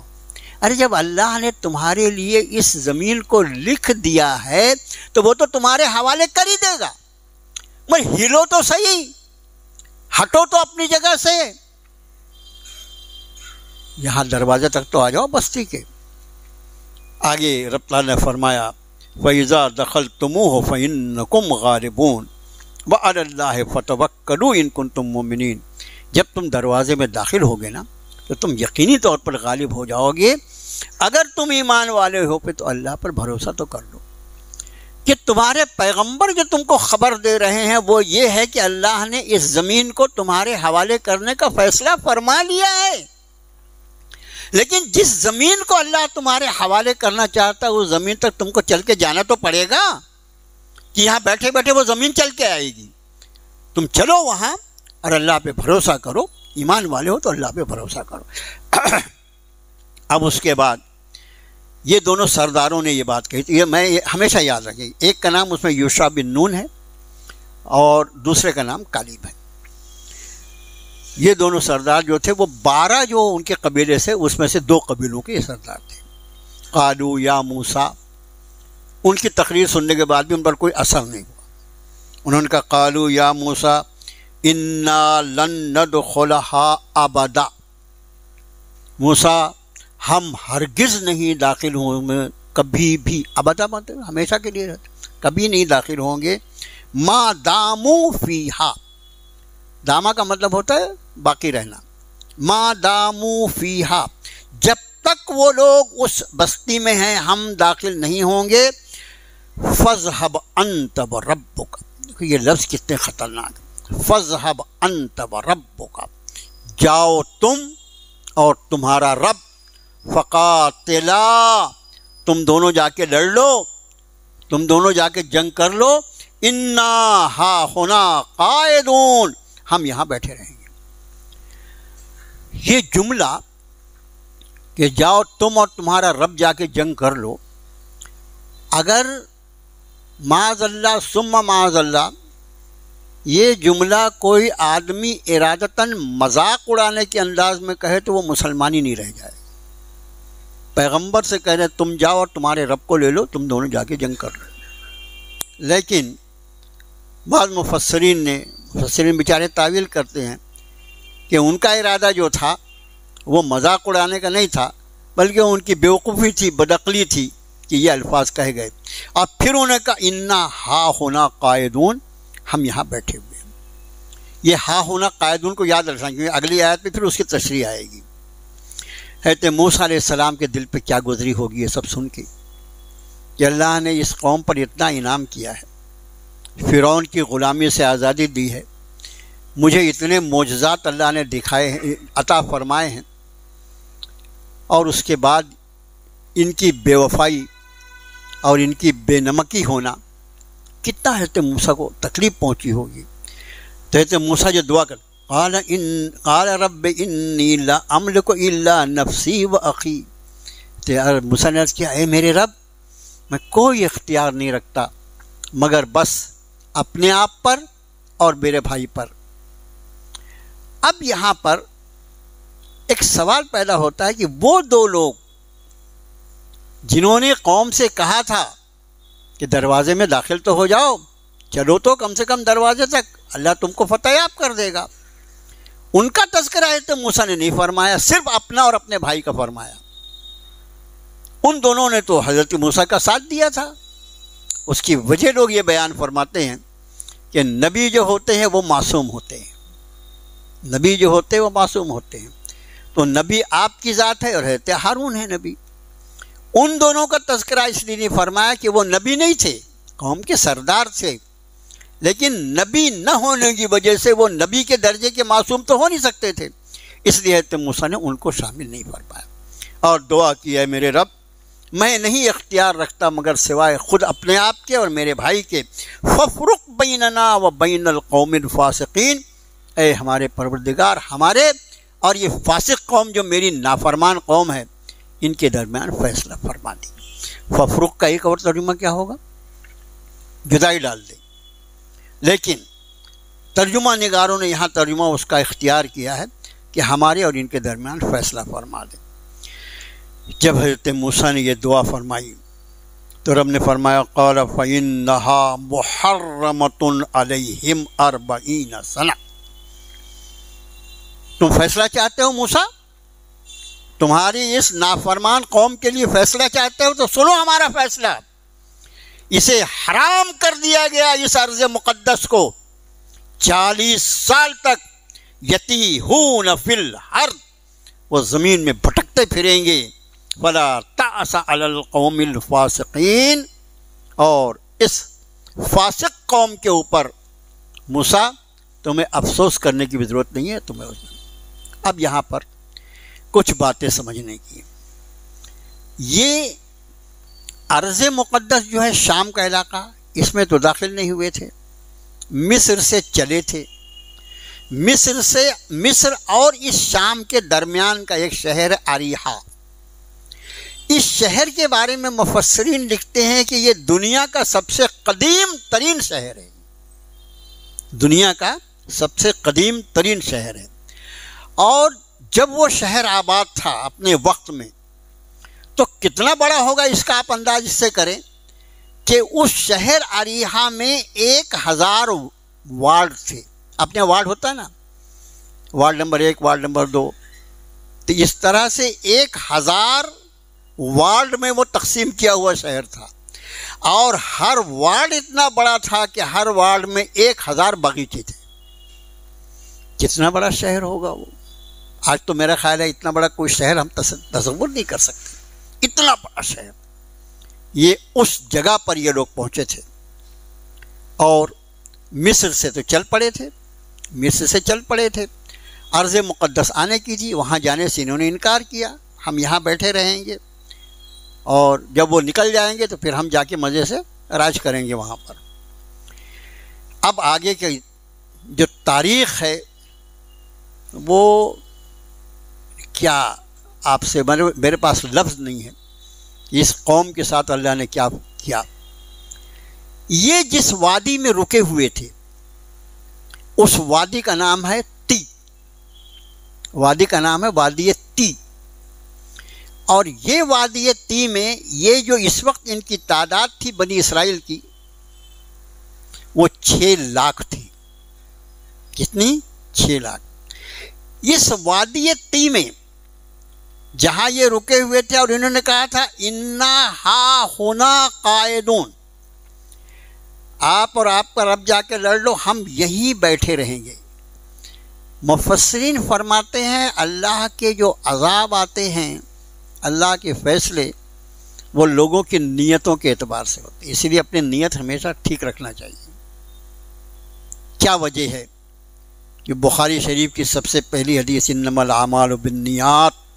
ارے جب اللہ نے تمہارے لیے اس زمین کو لکھ دیا ہے تو وہ تو تمہارے حوالے کر ہی دے گا. میں ہلو تو صحیح، ہٹو تو اپنی جگہ سے، یہاں دروازے تک تو آ جاؤ بستی کے. آگے رب تعالیٰ نے فرمایا فَإِذَا دَخَلْتُمُوهُ فَإِنَّكُمْ غَالِبُونَ وَعَلَى اللَّهِ فَتَوَكَّلُوا إِن كُنتُم مُؤْمِنِينَ. جب تم دروازے میں داخل ہوگے نا تو تم یقینی طور پر غالب ہو جاؤ گے. اگر تم ایمان والے ہو پہ تو اللہ پر بھروسہ تو کر لو کہ تمہارے پیغمبر جو تم کو خبر دے رہے ہیں وہ یہ ہے کہ اللہ نے اس زمین کو تمہارے حوالے کرنے کا فیصلہ فرما لیا ہے. لیکن جس زمین کو اللہ تمہارے حوالے کرنا چاہتا ہے اس زمین تک تم کو چل کے جانا تو پڑے گا کہ یہاں بیٹھے بیٹھے وہ زمین چل کے آئے گی. تم چلو وہاں اور اللہ پہ بھروسہ کرو. ایمان والے ہو تو اللہ پہ بھروسہ کرو. اب اس کے بعد یہ دونوں سرداروں نے یہ بات کہی تھی، یہ ہمیشہ یاد رکھیں. ایک کا نام اس میں یوشع بن نون ہے اور دوسرے کا نام کالب ہے. یہ دونوں سردار جو تھے وہ 12 جو ان کے قبیلے سے اس میں سے 2 قبیلوں کے یہ سردار تھے. قالوا یا موسیٰ، ان کی تقریر سننے کے بعد بھی ان پر کوئی اثر نہیں ہوا. انہوں نے کہا قالوا یا موسیٰ انا لن ندخلها ابدا، موسیٰ ہم ہرگز نہیں داخل ہوں گے کبھی بھی، ابدا مطلب ہمیشہ کے لیے رہتے، کبھی نہیں داخل ہوں گے، ما داموا فیہا، داما کا مطلب ہوتا ہے باقی رہنا، ما داموا فیہا، جب تک وہ لوگ اس بستی میں ہیں ہم داخل نہیں ہوں گے، فاذهب انت وربک، یہ لفظ کتنے خطرناک، فاذهب انت وربک، جاؤ تم اور تمہارا رب، فقاتلا، تم دونوں جا کے لڑ لو، تم دونوں جا کے جنگ کر لو، انا ہاہنا قاعدون، ہم یہاں بیٹھے رہیں گے۔ یہ جملہ کہ جاؤ تم اور تمہارا رب جا کے جنگ کر لو، اگر معاذ اللہ ثم معاذ اللہ یہ جملہ کوئی آدمی ارادتاً مذاق اڑانے کے انداز میں کہے تو وہ مسلمان ہی نہیں رہ جائے۔ پیغمبر سے کہہ رہے تم جاؤ اور تمہارے رب کو لے لو، تم دونوں جا کے جنگ کر لو، لیکن بعض مفسرین بیچارے تعویل کرتے ہیں کہ ان کا ارادہ جو تھا وہ مذاق اڑانے کا نہیں تھا، بلکہ ان کی بیوقوفی تھی، بدعقلی تھی کہ یہ الفاظ کہے گئے، اور پھر انہوں نے کہا انا ہاہنا قاعدون، ہم یہاں بیٹھے ہوئے ہیں۔ یہ ہاہنا قاعدون کو یاد رکھنا، کیونکہ اگلی آیت میں پھر اس کی تشریح آئے گی۔ حضرت موسیٰ علیہ السلام کے دل پہ کیا گزری ہوگی یہ سب سن کے، کہ اللہ نے اس قوم پر اتنا انعام کیا ہے، فرعون کی غلامی سے آزادی دی ہے، مجھے اتنے معجزات اللہ نے دکھائے ہیں، عطا فرمائے ہیں، اور اس کے بعد ان کی بے وفائی اور ان کی بے نمکی ہونا کتنا حضرت موسیٰ کو تکلیف پہنچی ہوگی۔ تو حضرت موسیٰ جو دعا کر قال رب انی لا املک الا نفسی و اخی، تو موسیٰ نے عرض کیا اے میرے رب میں کوئی اختیار نہیں رکھتا مگر بس اپنے آپ پر اور میرے بھائی پر۔ اب یہاں پر ایک سوال پیدا ہوتا ہے کہ وہ دو لوگ جنہوں نے قوم سے کہا تھا کہ دروازے میں داخل تو ہو جاؤ، چلو تو کم سے کم دروازے تک، اللہ تم کو فتح یاب کر دے گا، ان کا تذکرہ حضرت موسیٰ نے نہیں فرمایا، صرف اپنا اور اپنے بھائی کا فرمایا۔ ان دونوں نے تو حضرت موسیٰ کا ساتھ دیا تھا۔ اس کی وجہ لوگ یہ بیان فرماتے ہیں کہ نبی جو ہوتے ہیں وہ معصوم ہوتے ہیں، نبی جو ہوتے ہیں وہ معصوم ہوتے ہیں، تو نبی آپ کی ذات ہے اور حضرت ہارون ہے نبی۔ ان دونوں کا تذکرہ اس لیے نہیں فرمایا کہ وہ نبی نہیں تھے، قوم کے سردار تھے، لیکن نبی نہ ہونے کی وجہ سے وہ نبی کے درجے کے معصوم تو ہو نہیں سکتے تھے، اس لیے حضرت موسیٰ نے ان کو شامل نہیں فرمایا، اور دعا کی ہے میرے رب میں نہیں اختیار رکھتا مگر سوائے خود اپنے آپ کے اور میرے بھائی کے، ففرق بیننا و بین القوم الفاسقین، اے ہمارے پروردگار ہمارے اور یہ فاسق قوم جو میری نافرمان قوم ہے ان کے درمیان فیصلہ فرما دی۔ ففرق کا ایک اور ترجمہ کیا ہوگا؟ جدائی ڈال دے، لیکن ترجمہ نگاروں نے یہاں ترجمہ اس کا اختیار کیا ہے کہ ہمارے اور ان کے درمیان فیصلہ فرما دے۔ جب حضرت موسیٰ نے یہ دعا فرمائی تو رب نے فرمایا قال فَإِنَّهَا مُحَرَّمَةٌ عَلَيْهِمْ 40 سنہ، تم فیصلہ چاہتے ہو موسیٰ، تمہاری اس نافرمان قوم کے لیے فیصلہ چاہتے ہو تو سنو ہمارا فیصلہ، اسے حرام کر دیا گیا اس ارض مقدس کو، 40 سال تک یتیہون فی الارض، وہ زمین میں بھٹکتے پھریں گے، ولا تعس علی القوم الفاسقین، اور اس فاسق قوم کے اوپر موسیٰ تمہیں افسوس کرنے کی بھی ضرورت نہیں ہے تمہیں۔ اب یہاں پر کچھ باتیں سمجھنے کی، یہ ارض مقدس جو ہے شام کا علاقہ، اس میں تو داخل نہیں ہوئے تھے، مصر سے چلے تھے، مصر اور اس شام کے درمیان کا ایک شہر اریحا، اس شہر کے بارے میں مفسرین لکھتے ہیں کہ یہ دنیا کا سب سے قدیم ترین شہر ہے، دنیا کا سب سے قدیم ترین شہر ہے، اور جب وہ شہر آباد تھا اپنے وقت میں تو کتنا بڑا ہوگا اس کا آپ انداز اس سے کریں کہ اس شہر اریحا میں 1000 وارڈ تھے، اپنے وارڈ ہوتا ہے نا، وارڈ نمبر 1، وارڈ نمبر 2، تو اس طرح سے 1000 وارڈ میں وہ تقسیم کیا ہوا شہر تھا، اور ہر وارڈ اتنا بڑا تھا کہ ہر وارڈ میں 1000 باغیچے تھے۔ کتنا بڑا شہر ہوگا وہ! آج تو میرا خیال ہے اتنا بڑا کوئی شہر ہم تصور نہیں کر سکتے، اتنا بڑا شہر۔ یہ اس جگہ پر یہ لوگ پہنچے تھے، اور مصر سے تو چل پڑے تھے، مصر سے چل پڑے تھے، ارض مقدس آنے کی تھی، وہاں جانے سے انہوں نے انکار کیا، ہم یہاں بیٹھے رہیں گے، اور جب وہ نکل جائیں گے تو پھر ہم جا کے مزے سے راج کریں گے وہاں پر۔ اب آگے کی جو تاریخ ہے وہ کیا آپ سے میرے پاس لفظ نہیں ہے، اس قوم کے ساتھ اللہ نے کیا کیا۔ یہ جس وادی میں رکے ہوئے تھے اس وادی کا نام ہے تی، وادی کا نام ہے وادی تی، اور یہ وادی تی میں یہ جو اس وقت ان کی تعداد تھی بنی اسرائیل کی وہ 6 لاکھ تھی۔ کتنی؟ 6 لاکھ۔ اس وادی تی میں جہاں یہ رکے ہوئے تھے اور انہوں نے کہا تھا انا ہا ہونا قائدون، آپ اور آپ کا رب جا کے لڑ لو، ہم یہیں بیٹھے رہیں گے۔ مفسرین فرماتے ہیں اللہ کے جو عذاب آتے ہیں، اللہ کے فیصلے، وہ لوگوں کی نیتوں کے اعتبار سے ہوتے ہیں، اسی لیے اپنی نیت ہمیشہ ٹھیک رکھنا چاہیے۔ کیا وجہ ہے کہ بخاری شریف کی سب سے پہلی حدیث انما الاعمال بالنیات،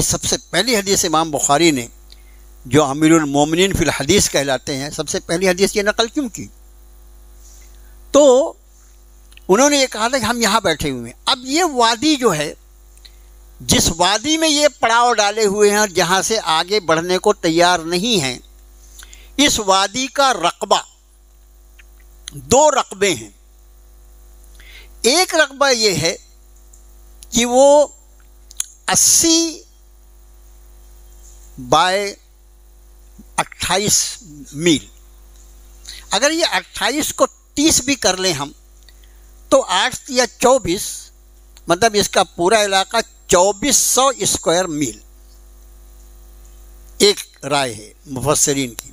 سب سے پہلی حدیث امام بخاری نے جو امیر المومنین فی الحدیث کہلاتے ہیں، سب سے پہلی حدیث یہ نقل کیوں کی؟ تو انہوں نے یہ کہا تھا کہ ہم یہاں بیٹھے ہوئے ہیں۔ اب یہ وادی جو ہے، جس وادی میں یہ پڑاؤ ڈالے ہوئے ہیں اور جہاں سے آگے بڑھنے کو تیار نہیں ہیں، اس وادی کا رقبہ 2 رقبے ہیں۔ ایک رقبہ یہ ہے کہ وہ 80 بائی 28 میل، اگر یہ 28 کو 30 بھی کر لیں ہم تو 8 یا 24، مطلب اس کا پورا علاقہ 2400 اسکوائر میل، ایک رائے ہے مفسرین کی۔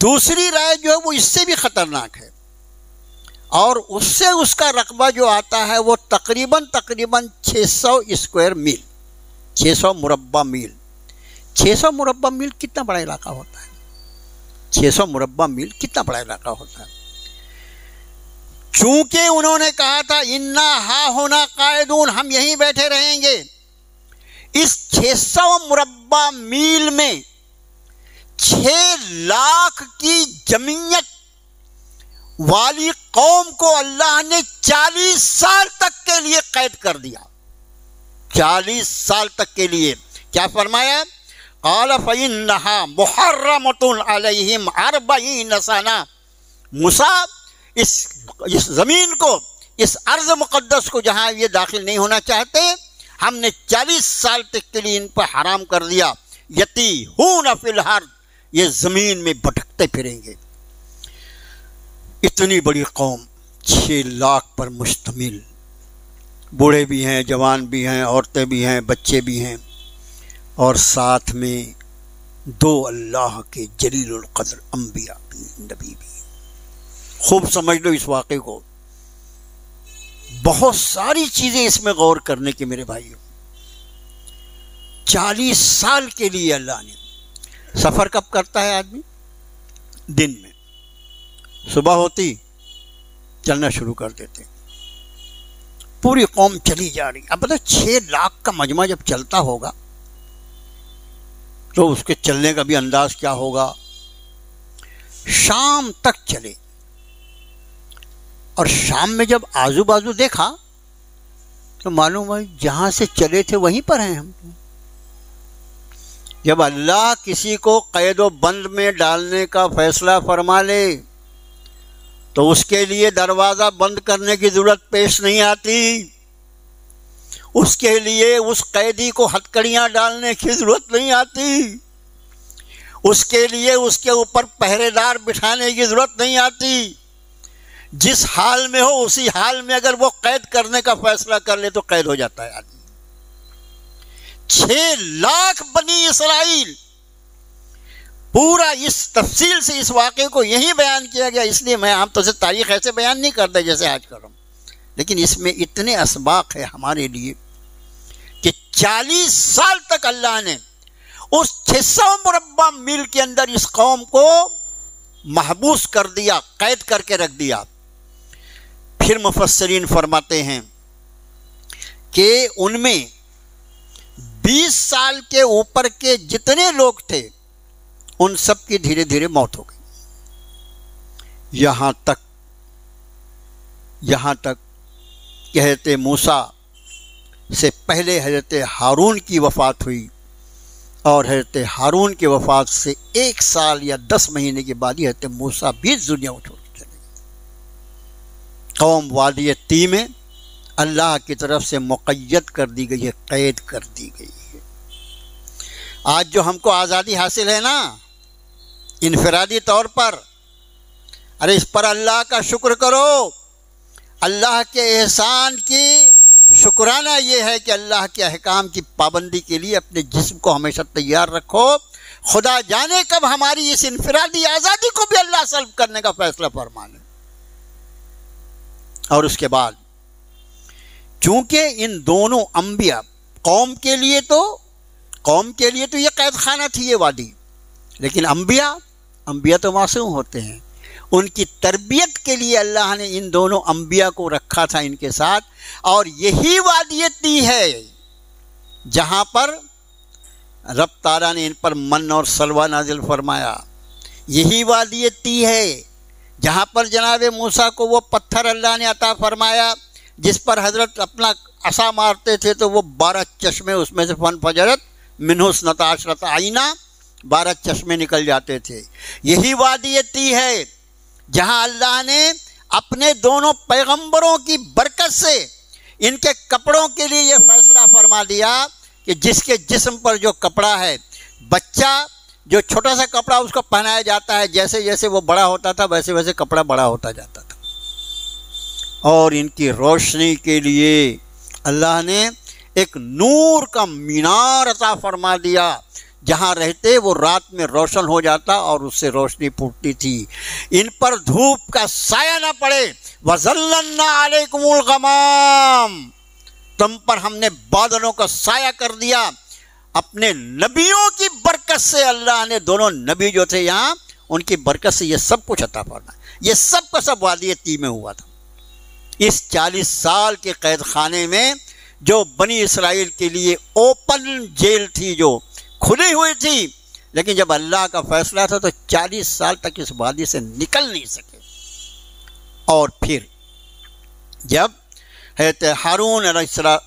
دوسری رائے جو ہے وہ اس سے بھی خطرناک ہے، اور اس سے اس کا رقبہ جو آتا ہے وہ تقریباً 600 اسکوائر میل، 600 مربع میل۔ 600 مربع میل کتنا بڑا علاقہ ہوتا ہے؟ 600 مربع میل کتنا بڑا علاقہ ہوتا ہے؟ چونکہ انہوں نے کہا تھا انا ہا ہونا قائدون، ہم یہیں بیٹھے رہیں گے، اس 600 مربع میل میں 6 لاکھ کی جمعیت والی قوم کو اللہ نے 40 سال تک کے لیے قید کر دیا۔ 40 سال تک کے لیے کیا فرمایا؟ قال فإنها محرمة علیہم 40 سنہ۔ موسیٰ اس زمین کو، اس ارض مقدس کو جہاں یہ داخل نہیں ہونا چاہتے، ہم نے 40 سال تک کے لیے ان پر حرام کر دیا۔ یتیہون فی الارض، یہ زمین میں بھٹکتے پھریں گے۔ اتنی بڑی قوم 6 لاکھ پر مشتمل، بوڑھے بھی ہیں، جوان بھی ہیں، عورتیں بھی ہیں، بچے بھی ہیں، اور ساتھ میں 2 اللہ کے جلیل القدر انبیاء بھی، نبی بھی۔ خوب سمجھ لو اس واقعے کو، بہت ساری چیزیں اس میں غور کرنے کے میرے بھائیوں۔ 40 سال کے لیے اللہ نے، سفر کب کرتا ہے آدمی؟ دن میں، صبح ہوتی چلنا شروع کر دیتے، پوری قوم چلی جا رہی۔ اب پتہ 6 لاکھ کا مجمع جب چلتا ہوگا تو اس کے چلنے کا بھی انداز کیا ہوگا۔ شام تک چلے، اور شام میں جب آزو بازو دیکھا تو معلوم ہوا جہاں سے چلے تھے وہیں پر ہیں ہم۔ جب اللہ کسی کو قید و بند میں ڈالنے کا فیصلہ فرما لے تو اس کے لیے دروازہ بند کرنے کی ضرورت پیش نہیں آتی، اس کے لیے اس قیدی کو ہتکڑیاں ڈالنے کی ضرورت نہیں آتی، اس کے لیے اس کے اوپر پہرے دار بٹھانے کی ضرورت نہیں آتی۔ جس حال میں ہو اسی حال میں اگر وہ قید کرنے کا فیصلہ کر لے تو قید ہو جاتا ہے آدمی۔ 6 لاکھ بنی اسرائیل، پورا اس تفصیل سے اس واقعے کو یہی بیان کیا گیا، اس لیے میں عام طور سے تاریخ ایسے بیان نہیں کرتا جیسے آج کر رہا ہوں، لیکن اس میں اتنے اسباق ہے ہمارے لیے کہ 40 سال تک اللہ نے اس 600 مربع میل کے اندر اس قوم کو محبوس کر دیا، قید کر کے رکھ دیا۔ پھر مفسرین فرماتے ہیں کہ ان میں 20 سال کے اوپر کے جتنے لوگ تھے ان سب کی دھیرے دھیرے موت ہو گئی، یہاں تک کہ حضرت موسیٰ سے پہلے حضرت ہارون کی وفات ہوئی، اور حضرت ہارون کی وفات سے 1 سال یا 10 مہینے کے بعد ہی حضرت موسیٰ بھی دنیا کو چھوڑ کے چلے گئے۔ قوم وادی طی میں اللہ کی طرف سے مقید کر دی گئی ہے، قید کر دی گئی ہے۔ آج جو ہم کو آزادی حاصل ہے نا انفرادی طور پر، ارے اس پر اللہ کا شکر کرو۔ اللہ کے احسان کی شکرانہ یہ ہے کہ اللہ کے احکام کی پابندی کے لیے اپنے جسم کو ہمیشہ تیار رکھو، خدا جانے کب ہماری اس انفرادی آزادی کو بھی اللہ سلب کرنے کا فیصلہ فرما لے۔ اور اس کے بعد چونکہ ان دونوں انبیاء قوم کے لیے تو یہ قید خانہ تھی یہ وادی، لیکن انبیاء تو معصوم ہوتے ہیں، ان کی تربیت کے لیے اللہ نے ان دونوں انبیاء کو رکھا تھا ان کے ساتھ، اور یہی وادی طی ہے جہاں پر رب تعالیٰ نے ان پر من اور سلوہ نازل فرمایا، یہی وادی طی ہے جہاں پر جناب موسیٰ کو وہ پتھر اللہ نے عطا فرمایا جس پر حضرت اپنا عصا مارتے تھے تو وہ 12 چشمے اس میں سے فنفجرت منہ اثنتا عشرۃ عینہ 12 چشمے نکل جاتے تھے۔ یہی وادی طی ہے جہاں اللہ نے اپنے دونوں پیغمبروں کی برکت سے ان کے کپڑوں کے لیے یہ فیصلہ فرما دیا کہ جس کے جسم پر جو کپڑا ہے، بچہ جو چھوٹا سا کپڑا اس کو پہنایا جاتا ہے، جیسے جیسے وہ بڑا ہوتا تھا ویسے ویسے کپڑا بڑا ہوتا جاتا تھا۔ اور ان کی روشنی کے لیے اللہ نے ایک نور کا مینار عطا فرما دیا، جہاں رہتے وہ رات میں روشن ہو جاتا اور اس سے روشنی پھوٹتی تھی۔ ان پر دھوپ کا سایہ نہ پڑے، وَظَلَّلْنَا عَلَيْكُمُ الْغَمَامَ، تم پر ہم نے بادلوں کا سایہ کر دیا۔ اپنے نبیوں کی برکت سے اللہ نے دونوں نبی جو تھے یہاں ان کی برکت سے یہ سب کچھ عطا فرمایا۔ یہ سب کا سب وادی طی میں ہوا تھا۔ اس 40 سال کے قید خانے میں جو بنی اسرائیل کے لیے اوپن جیل تھی، جو کھلی ہوئی تھی، لیکن جب اللہ کا فیصلہ تھا تو 40 سال تک اس وادی سے نکل نہیں سکے۔ اور پھر جب حضرت ہارون علیہ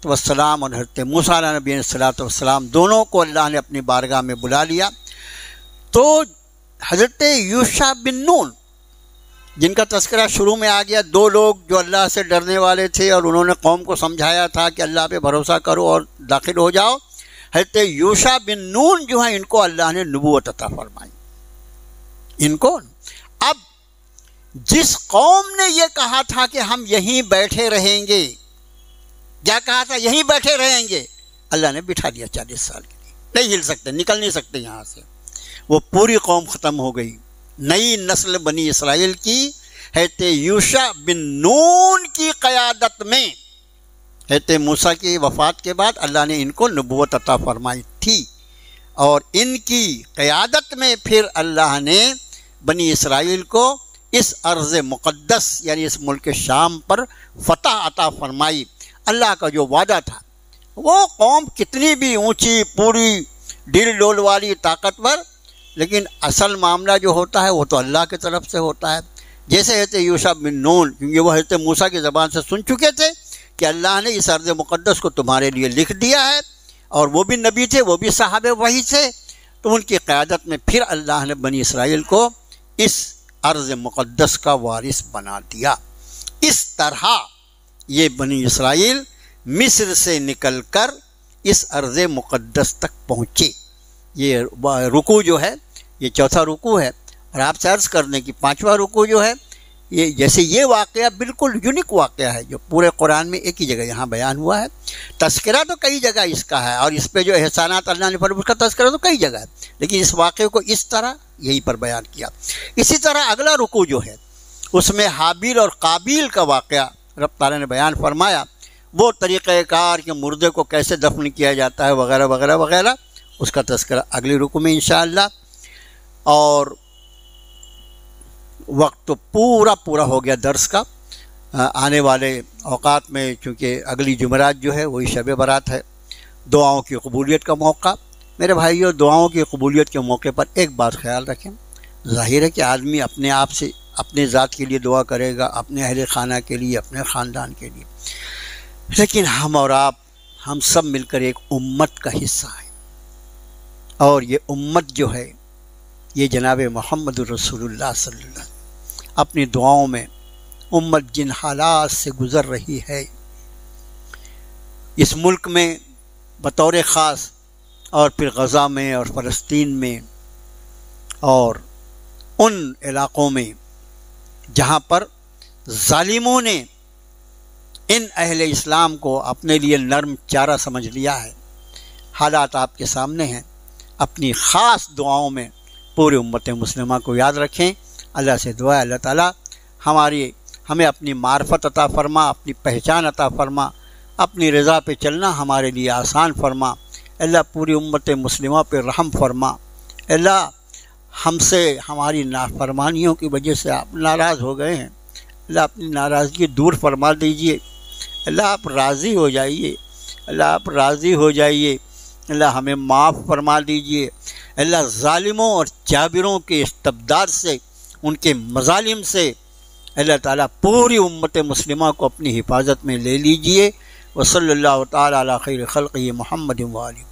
السلام اور حضرت موسیٰ علیہ نبی علیہ السلام دونوں کو اللہ نے اپنی بارگاہ میں بلا لیا، تو حضرت یوشع بن نون جن کا تذکرہ شروع میں آ گیا، 2 لوگ جو اللہ سے ڈرنے والے تھے اور انہوں نے قوم کو سمجھایا تھا کہ اللہ پہ بھروسہ کرو اور داخل ہو جاؤ، حضرت یوشع بن نون جو ہیں ان کو اللہ نے نبوت عطا فرمائی۔ ان کو اب جس قوم نے یہ کہا تھا کہ ہم یہیں بیٹھے رہیں گے، کیا کہا تھا؟ یہیں بیٹھے رہیں گے، اللہ نے بٹھا دیا 40 سال کے لیے، نہیں ہل سکتے، نکل نہیں سکتے یہاں سے۔ وہ پوری قوم ختم ہو گئی، نئی نسل بنی اسرائیل کی حضرت یوشع بن نون کی قیادت میں حضرت موسیٰ کی وفات کے بعد اللہ نے ان کو نبوت عطا فرمائی تھی، اور ان کی قیادت میں پھر اللہ نے بنی اسرائیل کو اس ارض مقدس یعنی اس ملک شام پر فتح عطا فرمائی۔ اللہ کا جو وعدہ تھا، وہ قوم کتنی بھی اونچی پوری ڈل ڈول والی طاقتور، لیکن اصل معاملہ جو ہوتا ہے وہ تو اللہ کی طرف سے ہوتا ہے۔ جیسے حضرت یوشع بن نون، کیونکہ وہ حضرت موسیٰ کی زبان سے سن چکے تھے کہ اللہ نے اس ارض مقدس کو تمہارے لیے لکھ دیا ہے، اور وہ بھی نبی تھے، وہ بھی صحابہ وحی تھے، تو ان کی قیادت میں پھر اللہ نے بنی اسرائیل کو اس ارض مقدس کا وارث بنا دیا۔ اس طرح یہ بنی اسرائیل مصر سے نکل کر اس ارض مقدس تک پہنچے۔ یہ رکوع جو ہے یہ 4تھا رکوع ہے، اور آپ سے عرض کرنے کی 5واں رکوع جو ہے یہ جیسے یہ واقعہ بالکل یونیک واقعہ ہے جو پورے قرآن میں ایک ہی جگہ یہاں بیان ہوا ہے. تذکرہ تو کئی جگہ اس کا ہے، اور اس پہ جو احسانات اللہ نے فرمائے اس کا تذکرہ تو کئی جگہ ہے، لیکن اس واقعے کو اس طرح یہیں پر بیان کیا. اسی طرح اگلا رکوع جو ہے اس میں حابیل اور قابیل کا واقعہ رب تعالیٰ نے بیان فرمایا، وہ طریقہ کار کہ مردے کو کیسے دفن کیا جاتا ہے وغیرہ وغیرہ وغیرہ، اس کا تذکرہ اگلی رکوع میں انشاءاللہ. اور وقت تو پورا ہو گیا درس کا. آنے والے اوقات میں چونکہ اگلی جمعرات جو ہے وہی شب برات ہے، دعاؤں کی قبولیت کا موقع. میرے بھائیو، دعاؤں کی قبولیت کے موقع پر ایک بات خیال رکھیں، ظاہر ہے کہ آدمی اپنے آپ سے اپنے ذات کے لیے دعا کرے گا، اپنے اہل خانہ کے لیے، اپنے خاندان کے لیے، لیکن ہم اور آپ، ہم سب مل کر ایک امت کا حصہ ہیں، اور یہ امت جو ہے یہ جناب محمد رسول اللہ صلی اللہ علیہ وسلم اپنی دعاؤں میں امت جن حالات سے گزر رہی ہے اس ملک میں بطور خاص، اور پھر غزہ میں اور فلسطین میں اور ان علاقوں میں جہاں پر ظالموں نے ان اہل اسلام کو اپنے لیے نرم چارہ سمجھ لیا ہے، حالات آپ کے سامنے ہیں. اپنی خاص دعاؤں میں پورے امت مسلمہ کو یاد رکھیں. اللہ سے دعا ہے اللہ تعالیٰ ہمیں اپنی معرفت عطا فرما، اپنی پہچان عطا فرما، اپنی رضا پہ چلنا ہمارے لیے آسان فرما. اللہ پوری امت مسلمہ پہ رحم فرما. اللہ ہم سے ہماری نافرمانیوں کی وجہ سے آپ ناراض ہو گئے ہیں، اللہ اپنی ناراضگی دور فرما دیجئے. اللہ آپ راضی ہو جائیے، اللہ آپ راضی ہو جائیے. اللہ ہمیں معاف فرما دیجئے. اللہ ظالموں اور جابروں کے استبداد سے، ان کے مظالم سے اللہ تعالیٰ پوری امت مسلمہ کو اپنی حفاظت میں لے لیجئے. وصلی اللہ تعالیٰ علی خیر خلقہ محمد و آلہ.